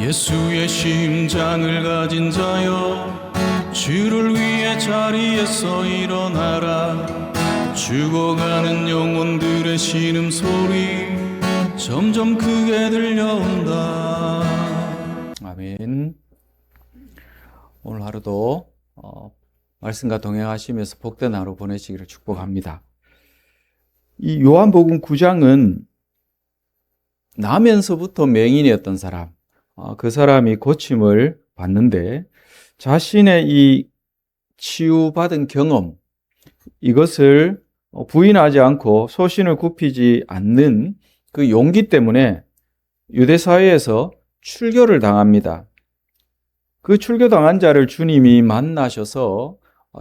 예수의 심장을 가진 자여, 주를 위해 자리에서 일어나라. 죽어가는 영혼들의 신음소리 점점 크게 들려온다. 아멘. 오늘 하루도 말씀과 동행하시면서 복된 하루 보내시기를 축복합니다. 이 요한복음 9장은 나면서부터 맹인이었던 사람, 그 사람이 고침을 받는데 자신의 이 치유받은 경험, 이것을 부인하지 않고 소신을 굽히지 않는 그 용기 때문에 유대사회에서 출교를 당합니다. 그 출교당한 자를 주님이 만나셔서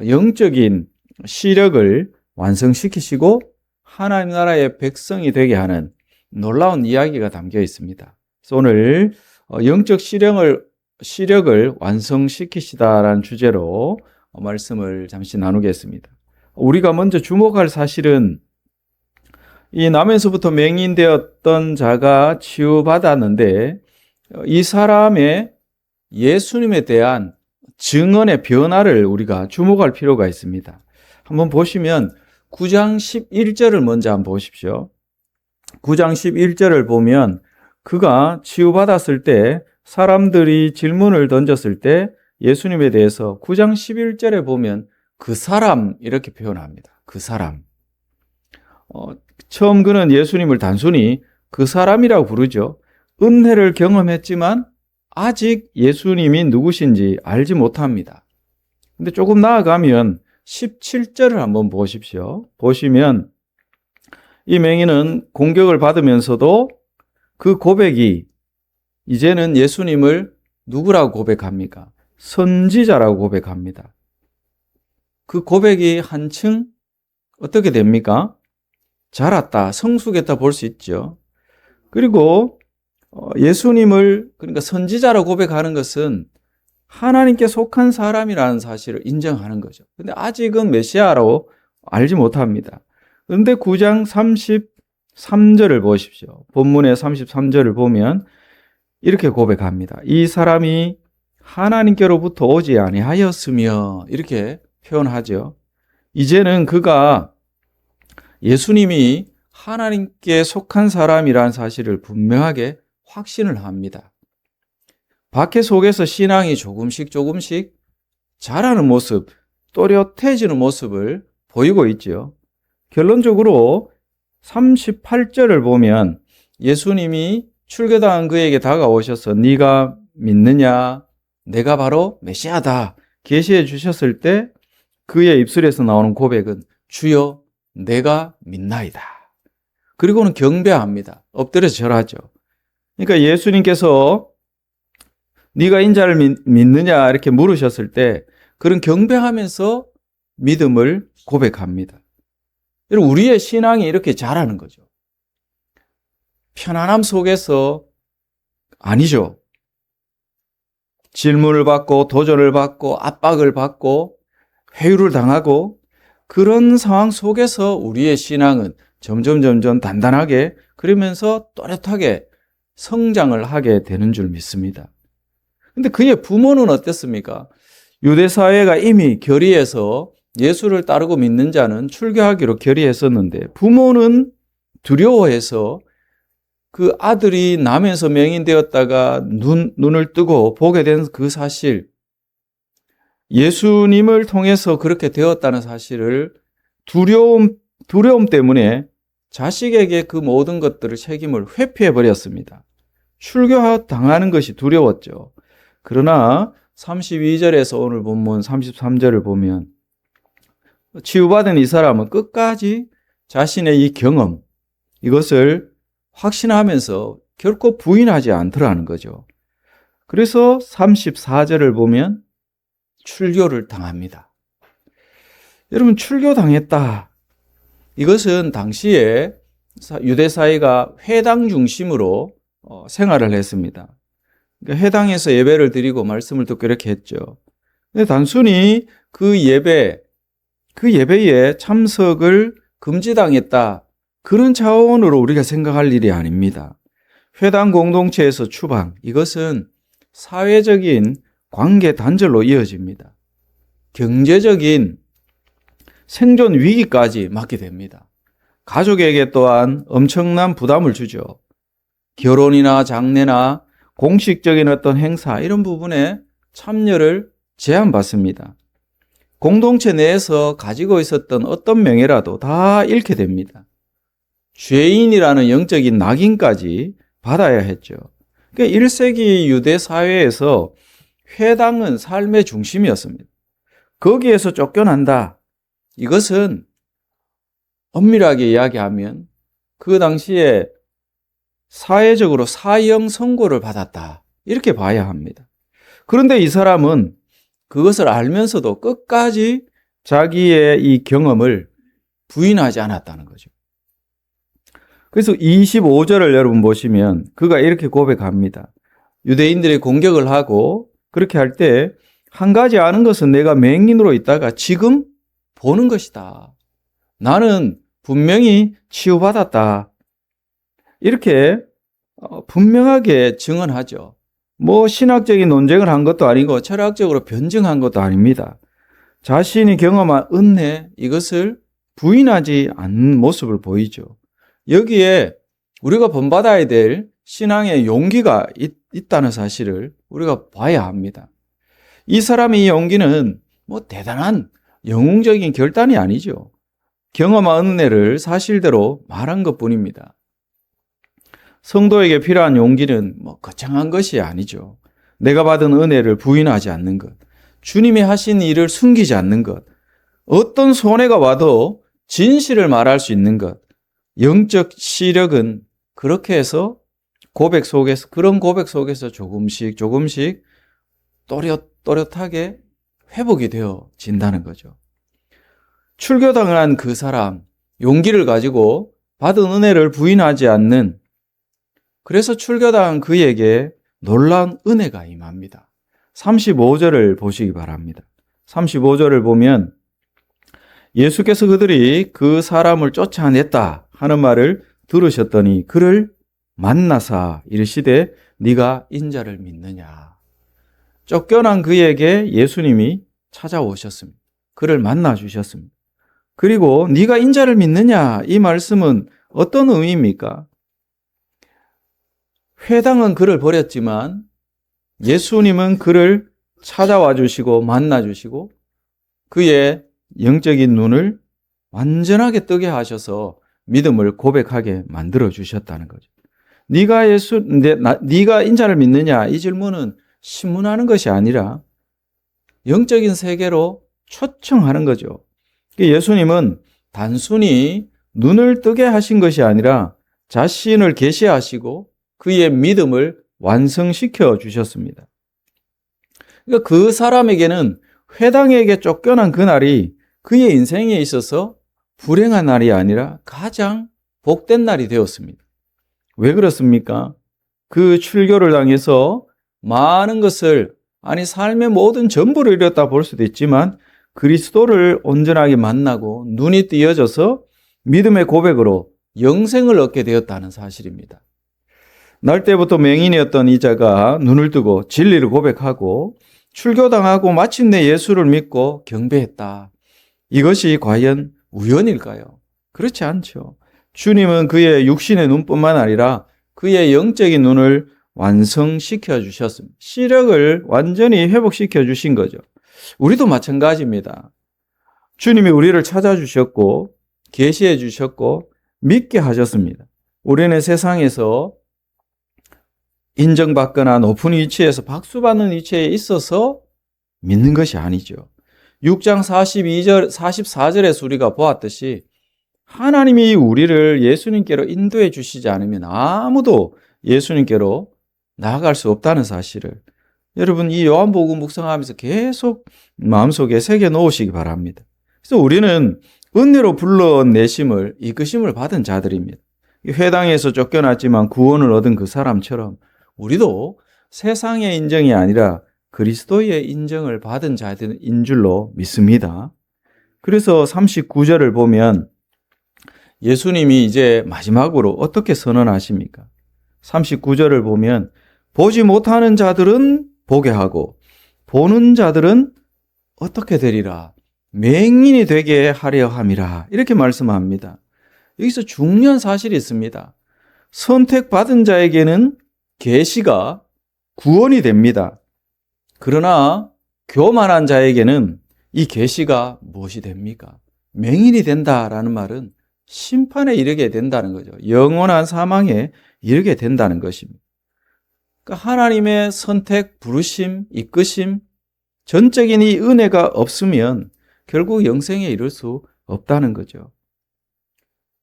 영적인 시력을 완성시키시고 하나님 나라의 백성이 되게 하는 놀라운 이야기가 담겨 있습니다. 그래서 오늘 영적 시력을 완성시키시다라는 주제로 말씀을 잠시 나누겠습니다. 우리가 먼저 주목할 사실은 이 나면서부터 맹인되었던 자가 치유받았는데 이 사람의 예수님에 대한 증언의 변화를 우리가 주목할 필요가 있습니다. 한번 보시면 9장 11절을 먼저 한번 보십시오. 9장 11절을 보면 그가 치유받았을 때 사람들이 질문을 던졌을 때 예수님에 대해서 9장 11절에 보면 그 사람 이렇게 표현합니다. 그 사람. 처음 그는 예수님을 단순히 그 사람이라고 부르죠. 은혜를 경험했지만 아직 예수님이 누구신지 알지 못합니다. 근데 조금 나아가면 17절을 한번 보십시오. 보시면 이 맹인은 공격을 받으면서도 그 고백이 이제는 예수님을 누구라고 고백합니까? 선지자라고 고백합니다. 그 고백이 한층 어떻게 됩니까? 자랐다, 성숙했다 볼 수 있죠. 그리고 예수님을 그러니까 선지자라고 고백하는 것은 하나님께 속한 사람이라는 사실을 인정하는 거죠. 근데 아직은 메시아라고 알지 못합니다. 그런데 9장 33절을 보십시오. 본문의 33절을 보면 이렇게 고백합니다. 이 사람이 하나님께로부터 오지 아니하였으며 이렇게 표현하죠. 이제는 그가 예수님이 하나님께 속한 사람이라는 사실을 분명하게 확신을 합니다. 박해 속에서 신앙이 조금씩 자라는 모습, 또렷해지는 모습을 보이고 있죠. 결론적으로 38절을 보면 예수님이 출교당한 그에게 다가오셔서 네가 믿느냐? 내가 바로 메시아다 계시해 주셨을 때 그의 입술에서 나오는 고백은 주여 내가 믿나이다. 그리고는 경배합니다. 엎드려서 절하죠. 그러니까 예수님께서 네가 인자를 믿느냐 이렇게 물으셨을 때 그런 경배하면서 믿음을 고백합니다. 여러분, 우리의 신앙이 이렇게 자라는 거죠. 편안함 속에서 아니죠. 질문을 받고 도전을 받고 압박을 받고 회유를 당하고 그런 상황 속에서 우리의 신앙은 점점 단단하게 그러면서 또렷하게 성장을 하게 되는 줄 믿습니다. 근데 그의 부모는 어땠습니까? 유대사회가 이미 결의해서 예수를 따르고 믿는 자는 출교하기로 결의했었는데 부모는 두려워해서 그 아들이 나면서 맹인되었다가 눈을 뜨고 보게 된 그 사실, 예수님을 통해서 그렇게 되었다는 사실을 두려움 때문에 자식에게 그 모든 것들을 책임을 회피해 버렸습니다. 출교당하는 것이 두려웠죠. 그러나 32절에서 오늘 본문 33절을 보면 치유받은 이 사람은 끝까지 자신의 이 경험, 이것을 확신하면서 결코 부인하지 않더라는 거죠. 그래서 34절을 보면 출교를 당합니다. 여러분, 출교당했다. 이것은 당시에 유대사회가 회당 중심으로 생활을 했습니다. 그러니까 회당에서 예배를 드리고 말씀을 듣고 이렇게 했죠. 근데 단순히 그 예배에 참석을 금지당했다. 그런 차원으로 우리가 생각할 일이 아닙니다. 회당 공동체에서 추방, 이것은 사회적인 관계 단절로 이어집니다. 경제적인 생존 위기까지 맞게 됩니다. 가족에게 또한 엄청난 부담을 주죠. 결혼이나 장례나 공식적인 어떤 행사 이런 부분에 참여를 제한받습니다. 공동체 내에서 가지고 있었던 어떤 명예라도 다 잃게 됩니다. 죄인이라는 영적인 낙인까지 받아야 했죠. 그러니까 1세기 유대 사회에서 회당은 삶의 중심이었습니다. 거기에서 쫓겨난다. 이것은 엄밀하게 이야기하면 그 당시에 사회적으로 사형 선고를 받았다. 이렇게 봐야 합니다. 그런데 이 사람은 그것을 알면서도 끝까지 자기의 이 경험을 부인하지 않았다는 거죠. 그래서 25절을 여러분 보시면 그가 이렇게 고백합니다. 유대인들이 공격을 하고 그렇게 할 때 한 가지 아는 것은 내가 맹인으로 있다가 지금 보는 것이다. 나는 분명히 치유받았다. 이렇게 분명하게 증언하죠. 뭐 신학적인 논쟁을 한 것도 아니고 철학적으로 변증한 것도 아닙니다. 자신이 경험한 은혜 이것을 부인하지 않는 모습을 보이죠. 여기에 우리가 본받아야 될 신앙의 용기가 있다는 사실을 우리가 봐야 합니다. 이 사람의 이 용기는 뭐 대단한 영웅적인 결단이 아니죠. 경험한 은혜를 사실대로 말한 것뿐입니다. 성도에게 필요한 용기는 뭐 거창한 것이 아니죠. 내가 받은 은혜를 부인하지 않는 것, 주님이 하신 일을 숨기지 않는 것, 어떤 손해가 와도 진실을 말할 수 있는 것, 영적 시력은 그렇게 해서 그런 고백 속에서 조금씩 또렷하게 회복이 되어진다는 거죠. 출교당한 그 사람, 용기를 가지고 받은 은혜를 부인하지 않는, 그래서 출교당한 그에게 놀라운 은혜가 임합니다. 35절을 보시기 바랍니다. 35절을 보면 예수께서 그들이 그 사람을 쫓아냈다 하는 말을 들으셨더니 그를 만나사 이르시되 네가 인자를 믿느냐. 쫓겨난 그에게 예수님이 찾아오셨습니다. 그를 만나 주셨습니다. 그리고 네가 인자를 믿느냐 이 말씀은 어떤 의미입니까? 회당은 그를 버렸지만 예수님은 그를 찾아와 주시고 만나 주시고 그의 영적인 눈을 완전하게 뜨게 하셔서 믿음을 고백하게 만들어 주셨다는 거죠. 네가 인자를 믿느냐 이 질문은 신문하는 것이 아니라 영적인 세계로 초청하는 거죠. 예수님은 단순히 눈을 뜨게 하신 것이 아니라 자신을 계시하시고 그의 믿음을 완성시켜 주셨습니다. 그러니까 그 사람에게는 회당에게 쫓겨난 그날이 그의 인생에 있어서 불행한 날이 아니라 가장 복된 날이 되었습니다. 왜 그렇습니까? 그 출교를 당해서 많은 것을, 삶의 모든 전부를 잃었다 볼 수도 있지만 그리스도를 온전하게 만나고 눈이 띄어져서 믿음의 고백으로 영생을 얻게 되었다는 사실입니다. 날 때부터 맹인이었던 이 자가 눈을 뜨고 진리를 고백하고 출교당하고 마침내 예수를 믿고 경배했다. 이것이 과연 우연일까요? 그렇지 않죠. 주님은 그의 육신의 눈뿐만 아니라 그의 영적인 눈을 완성시켜 주셨습니다. 시력을 완전히 회복시켜 주신 거죠. 우리도 마찬가지입니다. 주님이 우리를 찾아주셨고 계시해 주셨고 믿게 하셨습니다. 우리는 세상에서 인정받거나 높은 위치에서 박수받는 위치에 있어서 믿는 것이 아니죠. 6장 44절에서 우리가 보았듯이 하나님이 우리를 예수님께로 인도해 주시지 않으면 아무도 예수님께로 나아갈 수 없다는 사실을 여러분 이 요한복음 묵상하면서 계속 마음속에 새겨 놓으시기 바랍니다. 그래서 우리는 은혜로 불러내심을 이끄심을 받은 자들입니다. 회당에서 쫓겨났지만 구원을 얻은 그 사람처럼 우리도 세상의 인정이 아니라 그리스도의 인정을 받은 자들인 줄로 믿습니다. 그래서 39절을 보면 예수님이 이제 마지막으로 어떻게 선언하십니까? 39절을 보면 보지 못하는 자들은 보게 하고 보는 자들은 어떻게 되리라? 맹인이 되게 하려 함이라. 이렇게 말씀합니다. 여기서 중요한 사실이 있습니다. 선택받은 자에게는 계시가 구원이 됩니다. 그러나 교만한 자에게는 이 계시가 무엇이 됩니까? 맹인이 된다라는 말은 심판에 이르게 된다는 거죠. 영원한 사망에 이르게 된다는 것입니다. 그러니까 하나님의 선택, 부르심, 이끄심, 전적인 이 은혜가 없으면 결국 영생에 이를 수 없다는 거죠.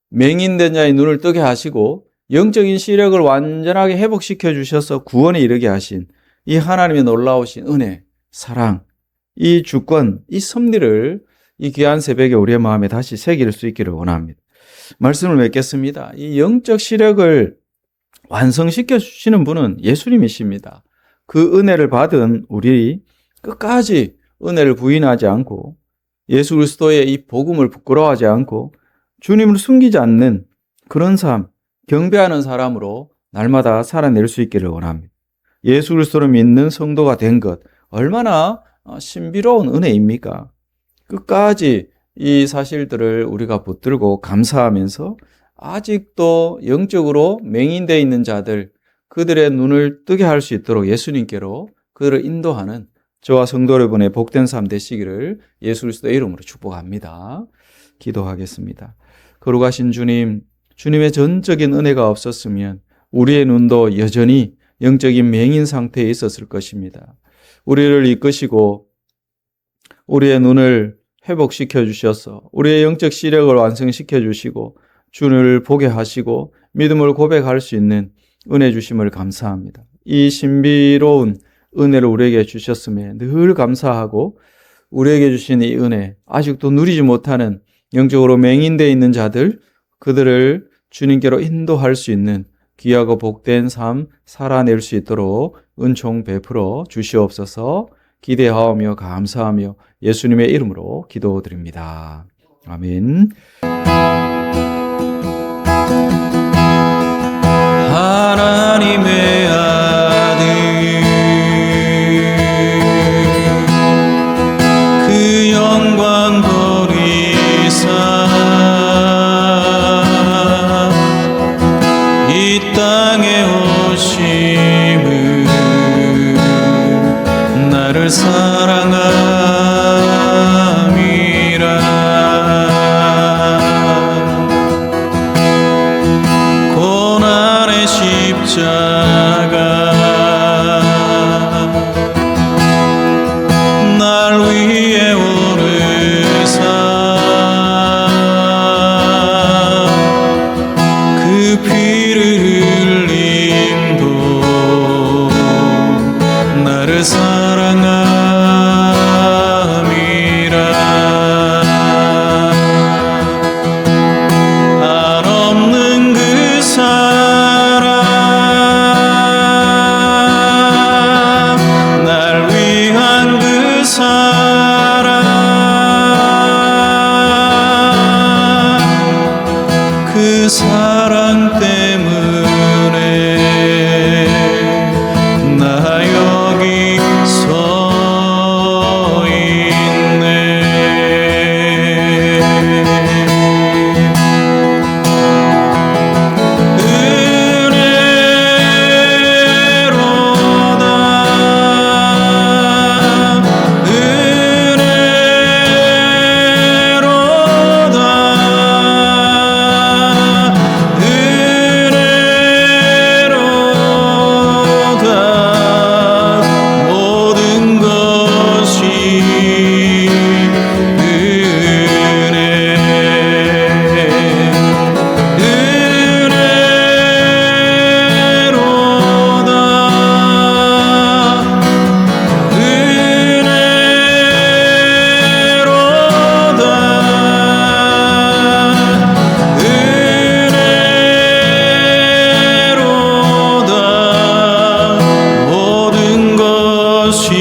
맹인된 자의 눈을 뜨게 하시고 영적인 시력을 완전하게 회복시켜 주셔서 구원에 이르게 하신 이 하나님의 놀라우신 은혜, 사랑, 이 주권, 이 섭리를 이 귀한 새벽에 우리의 마음에 다시 새길 수 있기를 원합니다. 말씀을 맺겠습니다. 이 영적 시력을 완성시켜 주시는 분은 예수님이십니다. 그 은혜를 받은 우리 끝까지 은혜를 부인하지 않고 예수 그리스도의 이 복음을 부끄러워하지 않고 주님을 숨기지 않는 그런 삶, 경배하는 사람으로 날마다 살아낼 수 있기를 원합니다. 예수 그리스도를 믿는 성도가 된 것 얼마나 신비로운 은혜입니까? 끝까지 이 사실들을 우리가 붙들고 감사하면서 아직도 영적으로 맹인되어 있는 자들, 그들의 눈을 뜨게 할 수 있도록 예수님께로 그들을 인도하는 저와 성도 여러분의 복된 삶 되시기를 예수 그리스도의 이름으로 축복합니다. 기도하겠습니다. 거룩하신 주님, 주님의 전적인 은혜가 없었으면 우리의 눈도 여전히 영적인 맹인 상태에 있었을 것입니다. 우리를 이끄시고 우리의 눈을 회복시켜 주셔서 우리의 영적 시력을 완성시켜 주시고 주를 보게 하시고 믿음을 고백할 수 있는 은혜 주심을 감사합니다. 이 신비로운 은혜를 우리에게 주셨음에 늘 감사하고 우리에게 주신 이 은혜, 아직도 누리지 못하는 영적으로 맹인되어 있는 자들, 그들을 주님께로 인도할 수 있는 귀하고 복된 삶 살아낼 수 있도록 은총 베풀어 주시옵소서. 기대하오며 감사하며 예수님의 이름으로 기도드립니다. 아멘. 하나님의 아들 그 영광 버리사 이 땅에 오심을 나를 사랑함이라. 고난의 십자가 날 위해 오르사 그 피를 흘림도 나를 사랑함이라. 한없는 그 사랑 날 위한 그 사랑 그 사랑 때문에 나 여기 서 있네. 모든 것이 모든 것이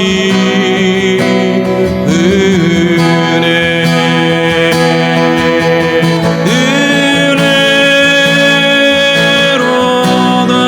은혜로다.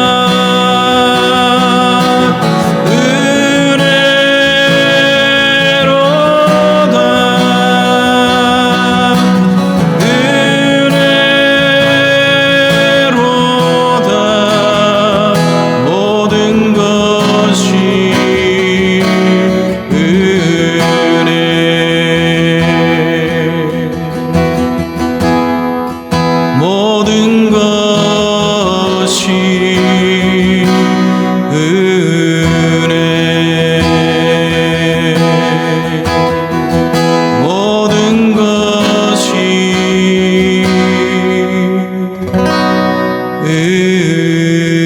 주시네